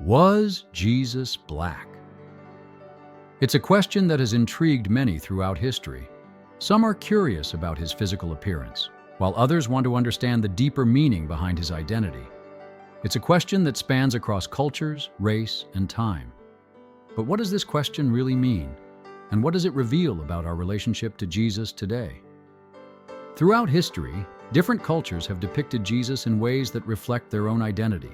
Was Jesus black? It's a question that has intrigued many throughout history. Some are curious about his physical appearance, while others want to understand the deeper meaning behind his identity. It's a question that spans across cultures, race, and time. But what does this question really mean? And what does it reveal about our relationship to Jesus today? Throughout history, different cultures have depicted Jesus in ways that reflect their own identity.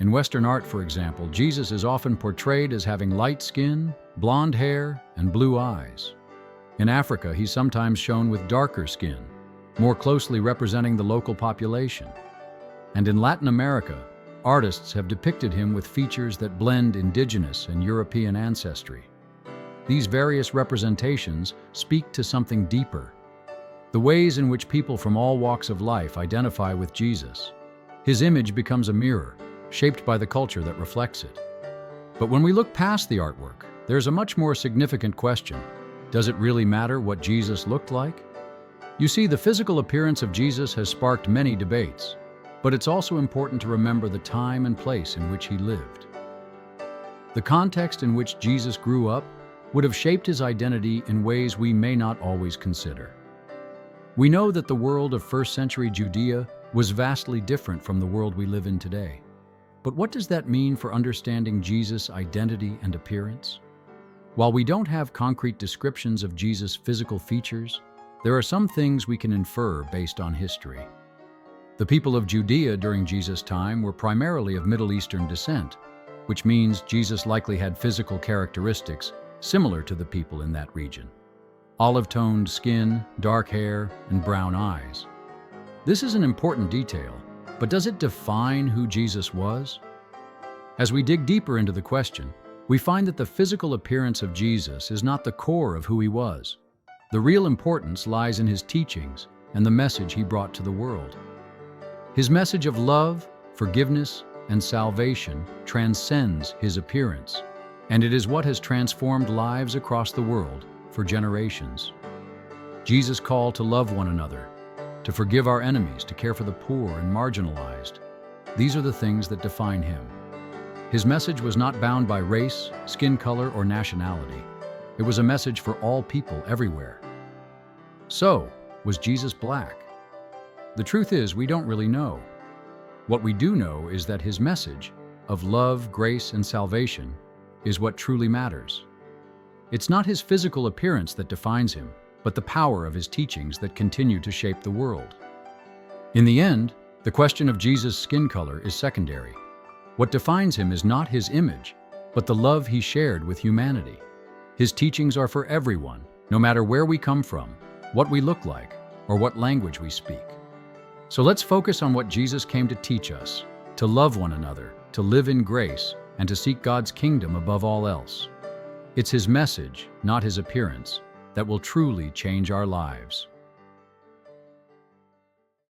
In Western art, for example, Jesus is often portrayed as having light skin, blonde hair, and blue eyes. In Africa, he's sometimes shown with darker skin, more closely representing the local population. And in Latin America, artists have depicted him with features that blend indigenous and European ancestry. These various representations speak to something deeper: the ways in which people from all walks of life identify with Jesus. His image becomes a mirror, shaped by the culture that reflects it. But when we look past the artwork, there's a much more significant question. Does it really matter what Jesus looked like? You see, the physical appearance of Jesus has sparked many debates, but it's also important to remember the time and place in which he lived. The context in which Jesus grew up would have shaped his identity in ways we may not always consider. We know that the world of first-century Judea was vastly different from the world we live in today. But what does that mean for understanding Jesus' identity and appearance? While we don't have concrete descriptions of Jesus' physical features, there are some things we can infer based on history. The people of Judea during Jesus' time were primarily of Middle Eastern descent, which means Jesus likely had physical characteristics similar to the people in that region. Olive-toned skin, dark hair, and brown eyes. This is an important detail, but does it define who Jesus was? As we dig deeper into the question, we find that the physical appearance of Jesus is not the core of who he was. The real importance lies in his teachings and the message he brought to the world. His message of love, forgiveness, and salvation transcends his appearance, and it is what has transformed lives across the world for generations. Jesus' call to love one another, to forgive our enemies, to care for the poor and marginalized. These are the things that define him. His message was not bound by race, skin color, or nationality. It was a message for all people everywhere. So, was Jesus black? The truth is, we don't really know. What we do know is that his message of love, grace, and salvation is what truly matters. It's not his physical appearance that defines him, but the power of his teachings that continue to shape the world. In the end, the question of Jesus' skin color is secondary. What defines him is not his image, but the love he shared with humanity. His teachings are for everyone, no matter where we come from, what we look like, or what language we speak. So let's focus on what Jesus came to teach us: to love one another, to live in grace, and to seek God's kingdom above all else. It's his message, not his appearance, that will truly change our lives.